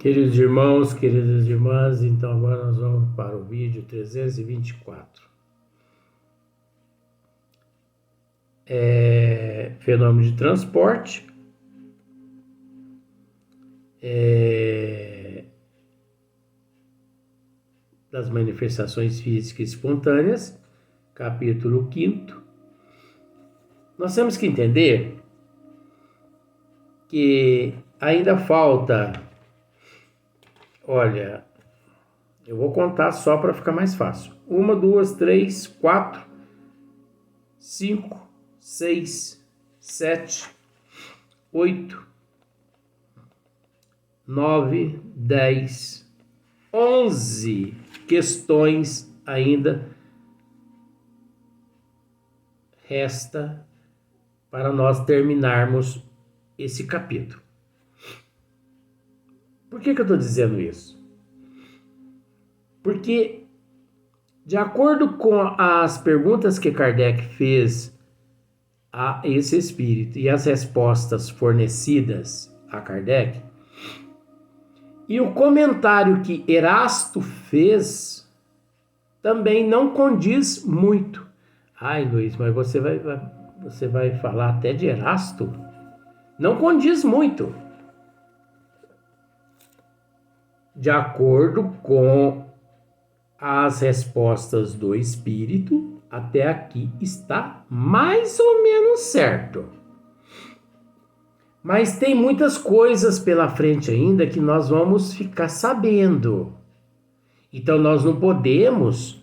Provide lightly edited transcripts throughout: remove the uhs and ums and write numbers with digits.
Queridos irmãos, queridas irmãs, então agora nós vamos para o vídeo 324. Fenômeno de transporte, das manifestações físicas espontâneas, capítulo 5. Nós temos que entender que ainda falta, olha, eu vou contar só para ficar mais fácil. 1, 2, 3, 4, 5, 6, 7, 8, 9, 10, 11 questões ainda resta para nós terminarmos esse capítulo. Por que eu estou dizendo isso? Porque, de acordo com as perguntas que Kardec fez a esse espírito e as respostas fornecidas a Kardec, e o comentário que Erasto fez também não condiz muito. Ai, Luiz, mas você vai falar até de Erasto? Não condiz muito. De acordo com as respostas do espírito, até aqui está mais ou menos certo. Mas tem muitas coisas pela frente ainda que nós vamos ficar sabendo. Então nós não podemos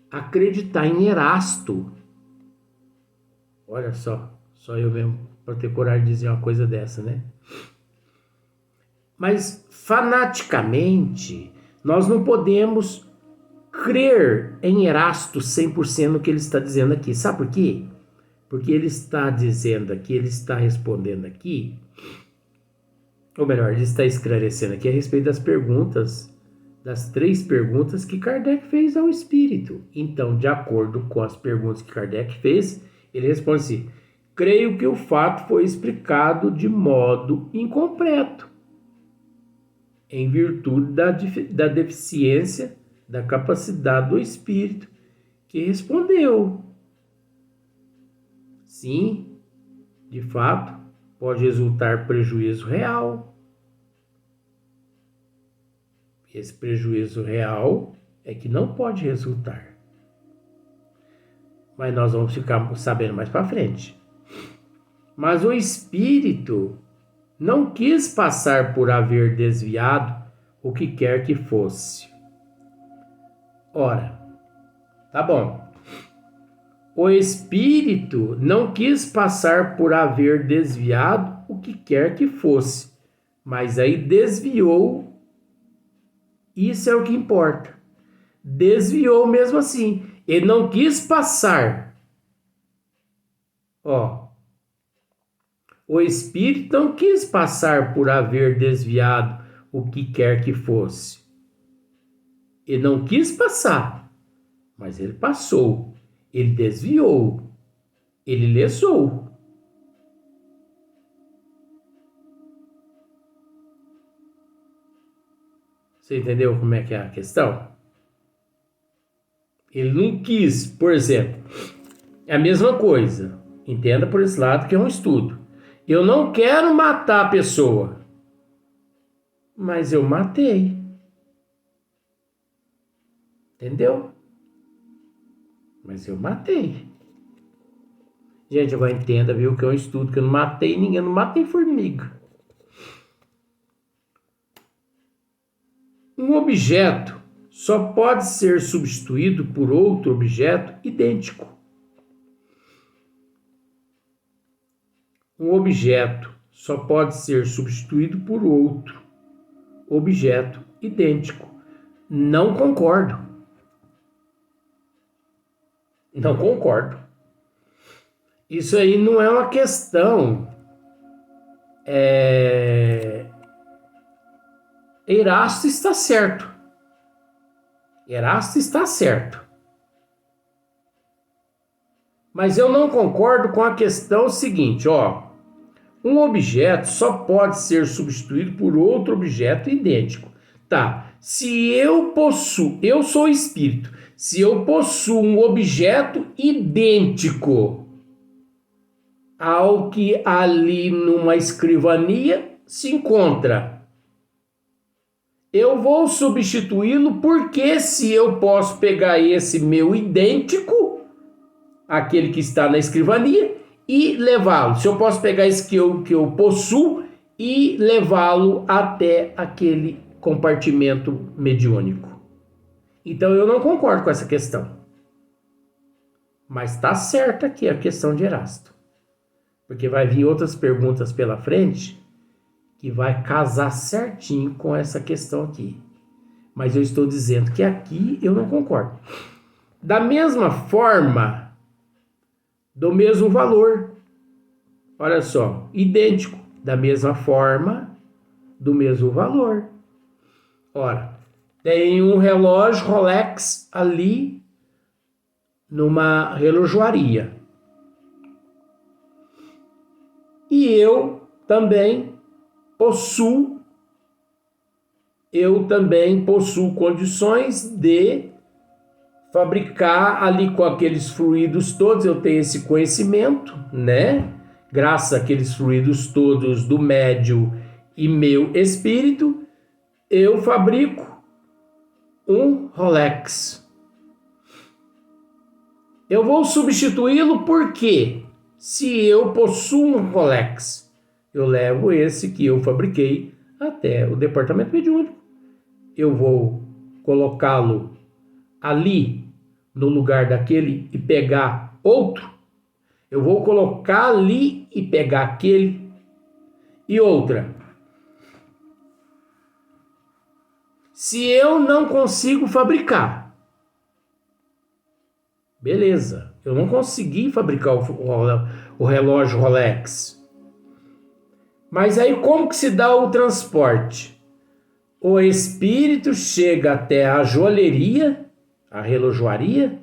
acreditar em Erasto. Olha só eu mesmo para ter coragem de dizer uma coisa dessa, né? Mas fanaticamente nós não podemos crer em Erasto 100% no que ele está dizendo aqui. Sabe por quê? Porque ele está dizendo aqui, ele está respondendo aqui, ou melhor, ele está esclarecendo aqui a respeito das perguntas, das 3 perguntas que Kardec fez ao espírito. Então, de acordo com as perguntas que Kardec fez, ele responde assim: creio que o fato foi explicado de modo incompleto, em virtude da deficiência da capacidade do espírito que respondeu. Sim, de fato, pode resultar prejuízo real. Esse prejuízo real é que não pode resultar. Mas nós vamos ficar sabendo mais para frente. Mas o espírito não quis passar por haver desviado o que quer que fosse. Ora, tá bom. O espírito não quis passar por haver desviado o que quer que fosse, mas aí desviou. Isso é o que importa. Desviou mesmo assim. Ele não quis passar. O espírito não quis passar por haver desviado o que quer que fosse. Ele não quis passar, mas ele passou. Ele desviou, ele lesou. Você entendeu como é que é a questão? Ele não quis, por exemplo, é a mesma coisa. Entenda por esse lado que é um estudo. Eu não quero matar a pessoa, mas eu matei. Entendeu? Mas eu matei. Gente, agora entenda, viu, que é um estudo, que eu não matei ninguém, eu não matei formiga. Um objeto só pode ser substituído por outro objeto idêntico. Um objeto só pode ser substituído por outro objeto idêntico. Não concordo. Não concordo. Isso aí não é uma questão. Erasto está certo. Erasto está certo. Mas eu não concordo com a questão seguinte, Um objeto só pode ser substituído por outro objeto idêntico. Tá, se eu sou espírito, se eu possuo um objeto idêntico ao que ali numa escrivania se encontra, eu vou substituí-lo porque se eu posso pegar esse meu idêntico, aquele que está na escrivania, e levá-lo. Se eu posso pegar esse que eu possuo e levá-lo até aquele compartimento mediúnico. Então eu não concordo com essa questão. Mas está certa aqui a questão de Erasto. Porque vai vir outras perguntas pela frente que vai casar certinho com essa questão aqui. Mas eu estou dizendo que aqui eu não concordo. Da mesma forma, do mesmo valor. Olha só, idêntico, da mesma forma, do mesmo valor. Ora, tem um relógio Rolex ali numa relojoaria. E eu também possuo condições de fabricar ali com aqueles fluidos todos, eu tenho esse conhecimento, né? Graças àqueles fluidos todos do médium e meu espírito, eu fabrico um Rolex. Eu vou substituí-lo porque se eu possuo um Rolex, eu levo esse que eu fabriquei até o departamento mediúnico. Eu vou colocá-lo ali no lugar daquele e pegar outro. Eu vou colocar ali e pegar aquele e outra. Se eu não consigo fabricar, beleza, eu não consegui fabricar o relógio Rolex. Mas aí como que se dá o transporte? O espírito chega até a joalheria, a relojoaria,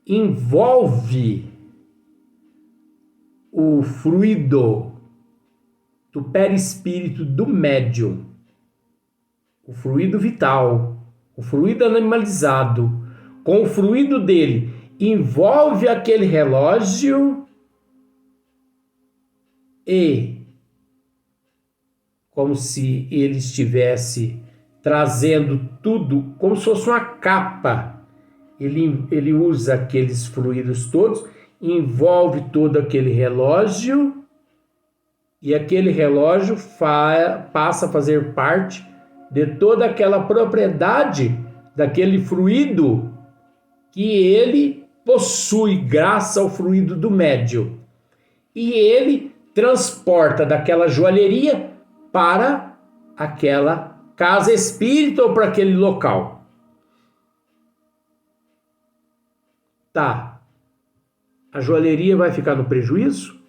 envolve o fluido do perispírito do médium, o fluido vital, o fluido animalizado, com o fluido dele, envolve aquele relógio e, como se ele estivesse trazendo tudo, como se fosse uma capa, ele usa aqueles fluidos todos, envolve todo aquele relógio e aquele relógio passa a fazer parte de toda aquela propriedade daquele fluido que ele possui graças ao fluido do médium. E ele transporta daquela joalheria para aquela casa espírita ou para aquele local. Tá. A joalheria vai ficar no prejuízo?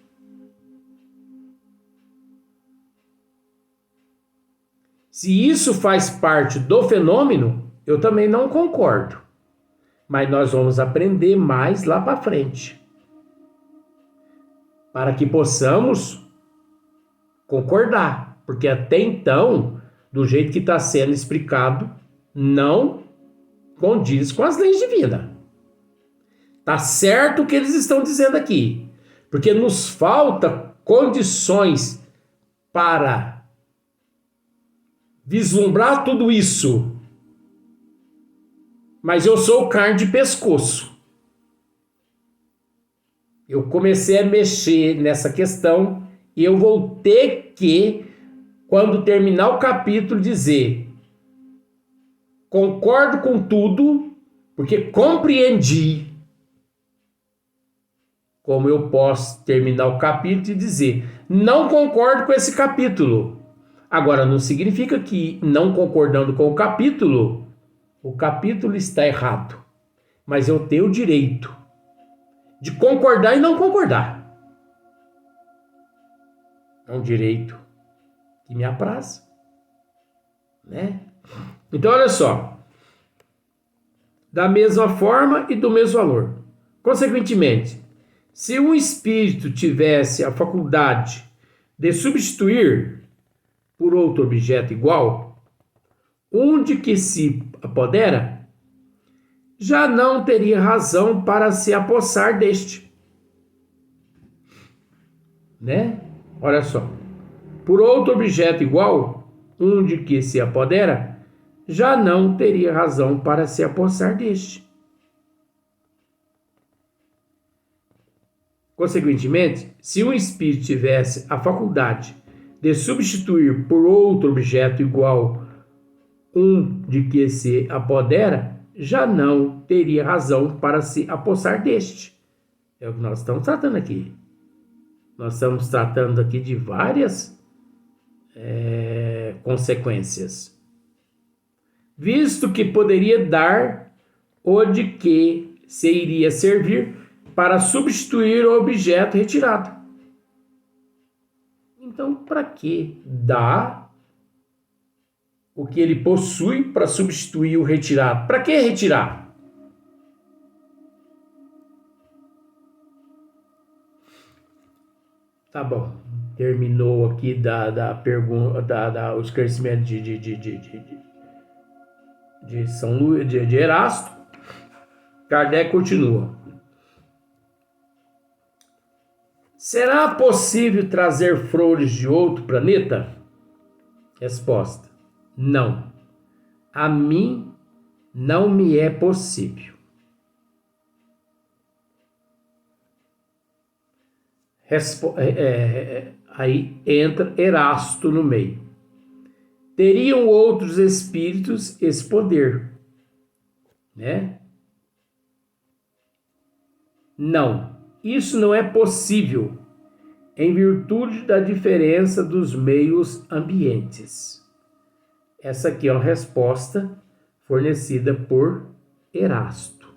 Se isso faz parte do fenômeno, eu também não concordo. Mas nós vamos aprender mais lá para frente. Para que possamos concordar. Porque até então, do jeito que está sendo explicado, não condiz com as leis divinas. Tá certo o que eles estão dizendo aqui. Porque nos falta condições para vislumbrar tudo isso. Mas eu sou carne de pescoço. Eu comecei a mexer nessa questão e eu vou ter que, quando terminar o capítulo, dizer: concordo com tudo, porque compreendi. Como eu posso terminar o capítulo e dizer: não concordo com esse capítulo. Agora, não significa que, não concordando com o capítulo está errado. Mas eu tenho o direito de concordar e não concordar. É um direito que me apraz, né? Então, olha só. Da mesma forma e do mesmo valor. Consequentemente, se um espírito tivesse a faculdade de substituir por outro objeto igual, um de que se apodera, já não teria razão para se apossar deste. Né? Olha só. Por outro objeto igual, um de que se apodera, já não teria razão para se apossar deste. Consequentemente, se um espírito tivesse a faculdade de substituir por outro objeto igual um de que se apodera, já não teria razão para se apossar deste. É o que nós estamos tratando aqui. Nós estamos tratando aqui de várias consequências. Visto que poderia dar o de que se iria servir para substituir o objeto retirado. Então, para que dá o que ele possui para substituir o retirado? Para que retirar? Tá bom. Terminou aqui da pergunta, o esclarecimento de São Luís, de Erasto. Kardec continua. Será possível trazer flores de outro planeta? Resposta: não. A mim não me é possível. Aí entra Erasto no meio. Teriam outros espíritos esse poder, né? Não. Isso não é possível, em virtude da diferença dos meios ambientes. Essa aqui é uma resposta fornecida por Erasto.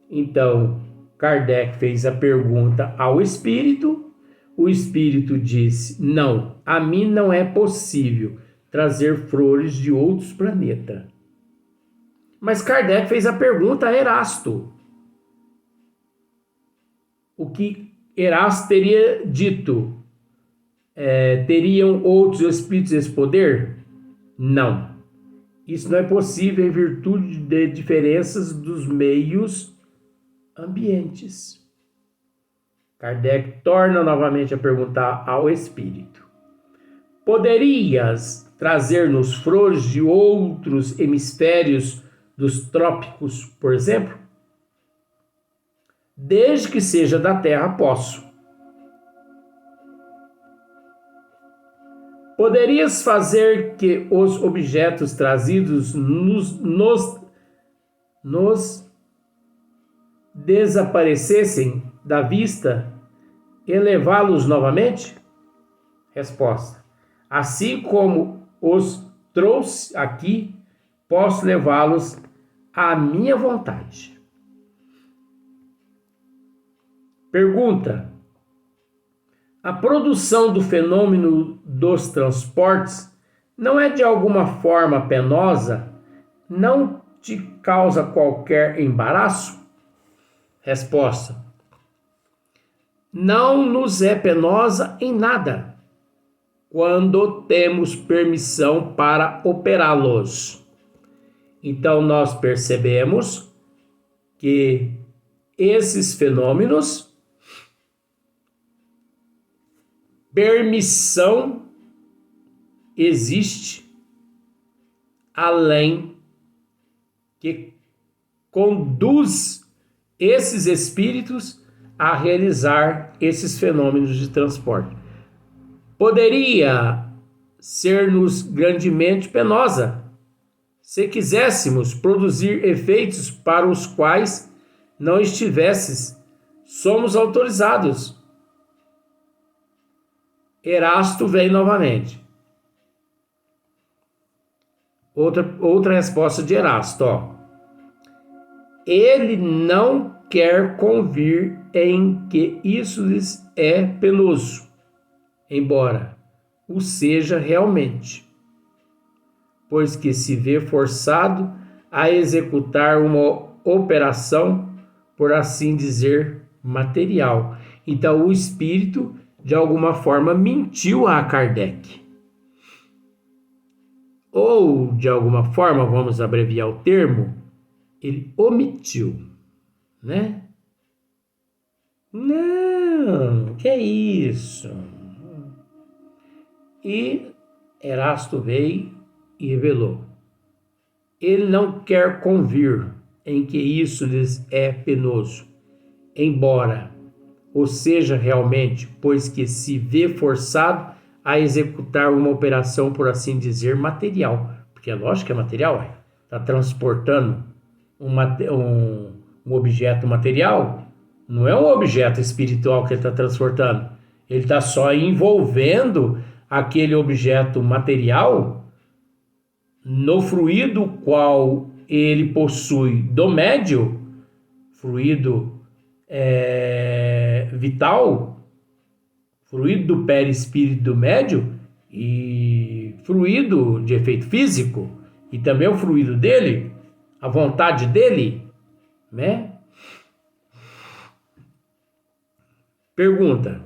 Então, Kardec fez a pergunta ao espírito, o espírito disse: não, a mim não é possível trazer flores de outros planetas. Mas Kardec fez a pergunta a Erasto. O que Erasto teria dito? Teriam outros espíritos esse poder? Não. Isso não é possível em virtude de diferenças dos meios ambientes. Kardec torna novamente a perguntar ao espírito: poderias trazer-nos flores de outros hemisférios dos trópicos, por exemplo? Desde que seja da Terra, posso. Poderias fazer que os objetos trazidos nos desaparecessem da vista e levá-los novamente? Resposta: assim como os trouxe aqui, posso levá-los à minha vontade. Pergunta: a produção do fenômeno dos transportes não é de alguma forma penosa? Não te causa qualquer embaraço? Resposta: não nos é penosa em nada, quando temos permissão para operá-los. Então nós percebemos que esses fenômenos, permissão existe, além que conduz esses espíritos a realizar esses fenômenos de transporte. Poderia ser-nos grandemente penosa se quiséssemos produzir efeitos para os quais não estivesses, somos autorizados. Erasto vem novamente. Outra resposta de Erasto. Ele não quer convir em que isso lhes é penoso, embora o seja realmente, pois que se vê forçado a executar uma operação, por assim dizer, material. Então o espírito de alguma forma, mentiu a Kardec. Ou, de alguma forma, vamos abreviar o termo, ele omitiu, né? Não, que é isso? E Erasto veio e revelou. Ele não quer convir em que isso lhes é penoso, embora ou seja realmente, pois que se vê forçado a executar uma operação, por assim dizer, material. Porque é lógico que é material, está transportando um objeto material, não é um objeto espiritual que ele está transportando. Ele está só envolvendo aquele objeto material no fluido qual ele possui do médio, fluido vital, fluido do perispírito do médio e fluido de efeito físico, e também o fluido dele, a vontade dele, né? Pergunta: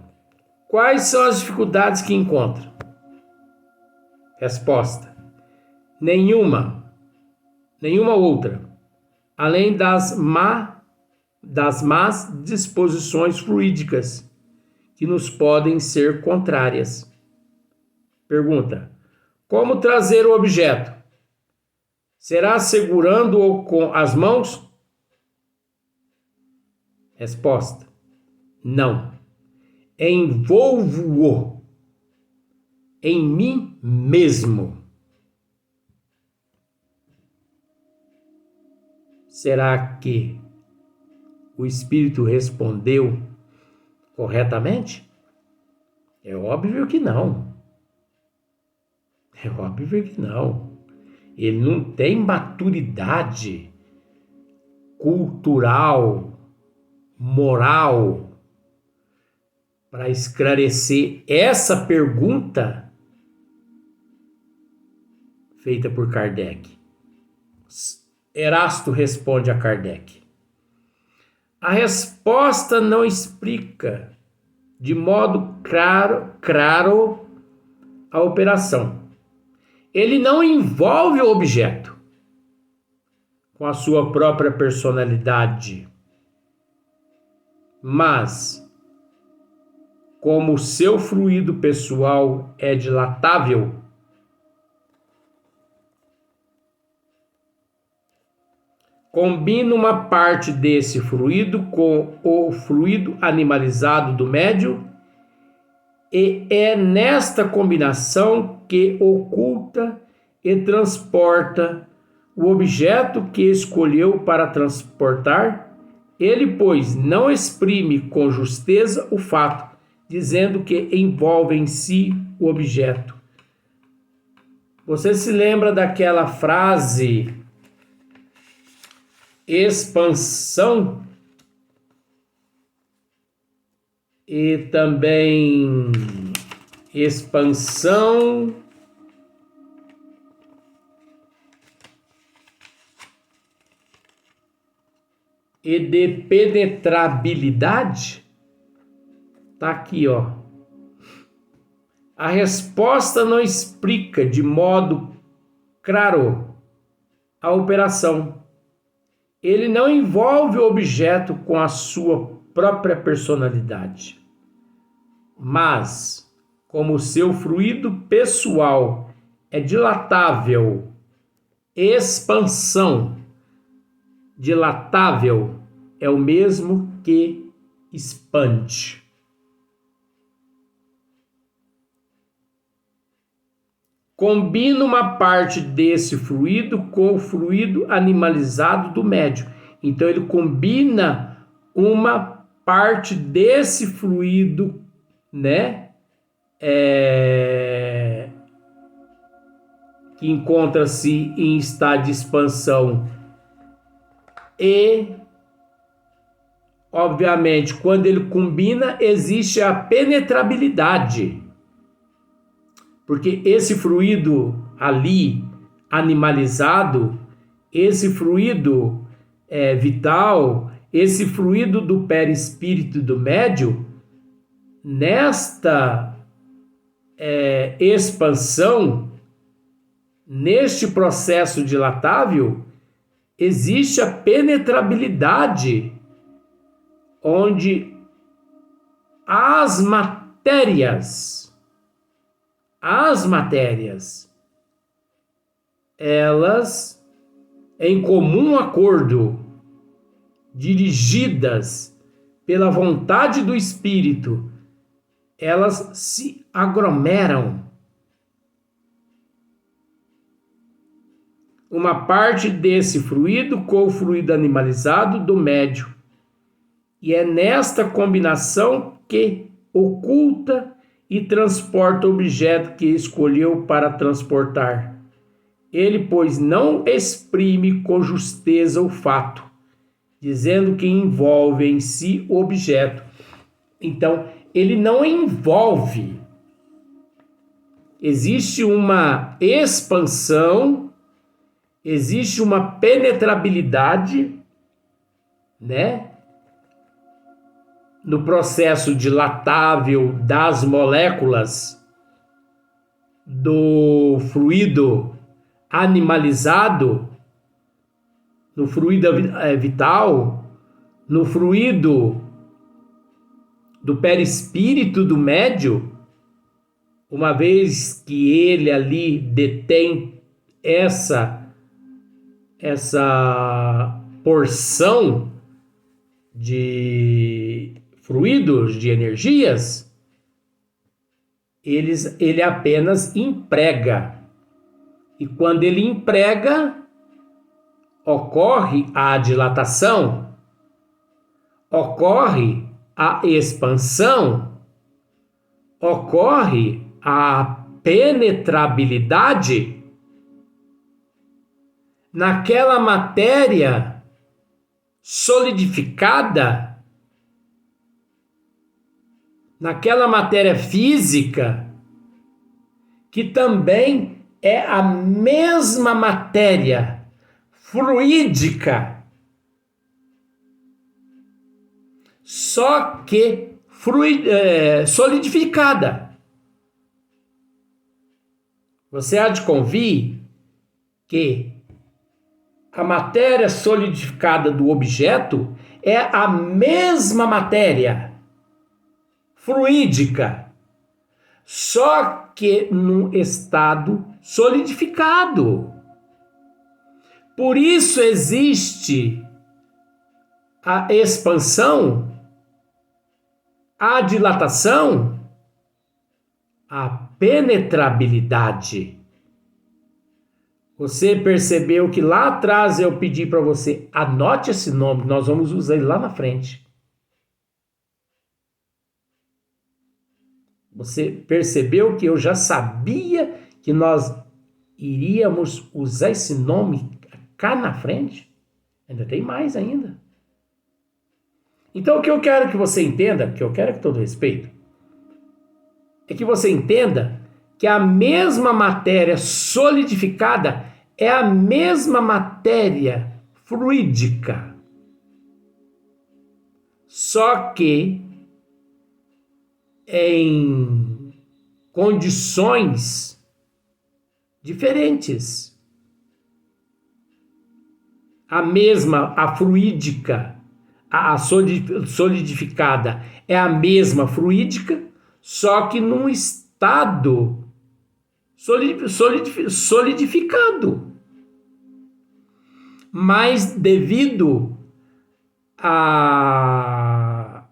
quais são as dificuldades que encontra? Resposta: nenhuma outra, além das más disposições fluídicas que nos podem ser contrárias. Pergunta: como trazer o objeto? Será segurando-o com as mãos? Resposta: não. Envolvo-o em mim mesmo. Será que o espírito respondeu corretamente? É óbvio que não. É óbvio que não. Ele não tem maturidade cultural, moral, para esclarecer essa pergunta feita por Kardec. Erasto responde a Kardec: a resposta não explica de modo claro a operação. Ele não envolve o objeto com a sua própria personalidade, mas, como o seu fluido pessoal é dilatável, combina uma parte desse fluido com o fluido animalizado do médio, e é nesta combinação que oculta e transporta o objeto que escolheu para transportar. Ele, pois, não exprime com justeza o fato, dizendo que envolve em si o objeto. Você se lembra daquela frase expansão e também expansão e de penetrabilidade? Tá aqui, ó. A resposta não explica de modo claro a operação. Ele não envolve o objeto com a sua própria personalidade, mas, como seu fluido pessoal é dilatável, expansão, dilatável é o mesmo que expande. Combina uma parte desse fluido com o fluido animalizado do médio. Então ele combina uma parte desse fluido, né? Que encontra-se em estado de expansão. E, obviamente, quando ele combina, existe a penetrabilidade. Porque esse fluido ali, animalizado, esse fluido vital, esse fluido do perispírito do médio, nesta expansão, neste processo dilatável, existe a penetrabilidade, onde as matérias, elas, em comum acordo, dirigidas pela vontade do Espírito, elas se aglomeram. Uma parte desse fluido com o fluido animalizado do médio. E é nesta combinação que oculta e transporta o objeto que escolheu para transportar. Ele, pois, não exprime com justeza o fato, dizendo que envolve em si o objeto. Então, ele não envolve. Existe uma expansão, existe uma penetrabilidade, né? No processo dilatável das moléculas do fluido animalizado, no fluido vital, no fluido do perispírito do médio, uma vez que ele ali detém essa porção de fluidos, de energias, ele apenas emprega. E quando ele emprega, ocorre a dilatação, ocorre a expansão, ocorre a penetrabilidade naquela matéria solidificada, naquela matéria física, que também é a mesma matéria fluídica, só que solidificada. Você há de convir que a matéria solidificada do objeto é a mesma matéria fluídica, só que num estado solidificado. Por isso existe a expansão, a dilatação, a penetrabilidade. Você percebeu que lá atrás eu pedi para você, anote esse nome, nós vamos usar ele lá na frente. Você percebeu que eu já sabia que nós iríamos usar esse nome cá na frente? Ainda tem mais ainda. Então o que eu quero que você entenda, que eu quero com todo respeito, é que você entenda que a mesma matéria solidificada é a mesma matéria fluídica. Só que em condições diferentes. A fluídica, a solidificada é a mesma fluídica, só que num estado solidificado. Mas devido a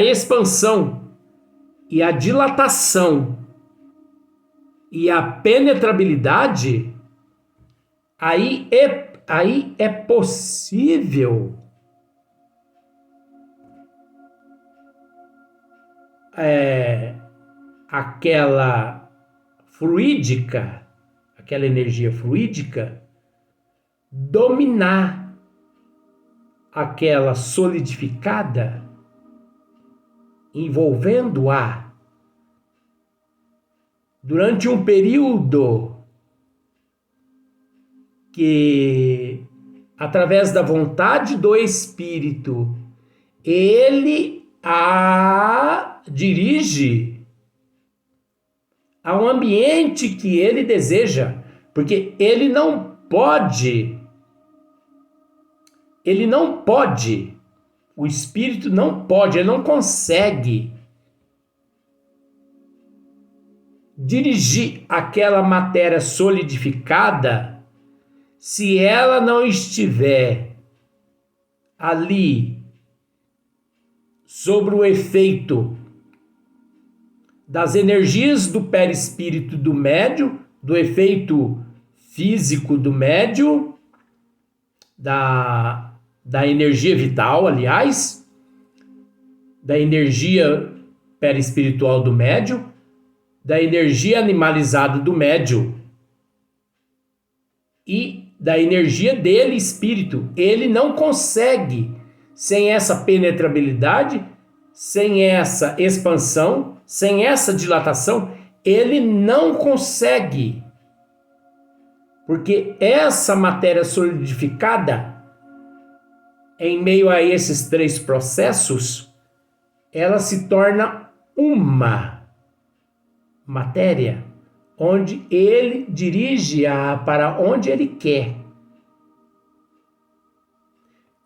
expansão e a dilatação e a penetrabilidade, aí é possível aquela fluídica, aquela energia fluídica, dominar aquela solidificada, envolvendo-a durante um período que, através da vontade do Espírito ele a dirige a um ambiente que ele deseja, porque ele não pode, o espírito não pode, ele não consegue dirigir aquela matéria solidificada se ela não estiver ali sobre o efeito das energias do perispírito do médium, do efeito físico do médium, da energia vital, aliás, da energia perispiritual do médium, da energia animalizada do médium e da energia dele, espírito. Ele não consegue, sem essa penetrabilidade, sem essa expansão, sem essa dilatação, ele não consegue. Porque essa matéria solidificada, em meio a esses três processos, ela se torna uma matéria onde ele dirige-a para onde ele quer.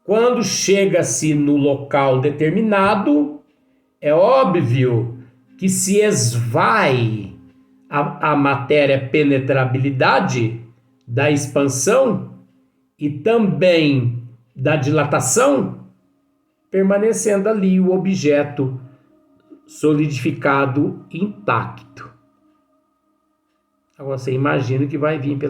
Quando chega-se no local determinado, é óbvio que se esvai a matéria penetrabilidade da expansão e também da dilatação, permanecendo ali o objeto solidificado intacto. Agora você imagina que vai vir pela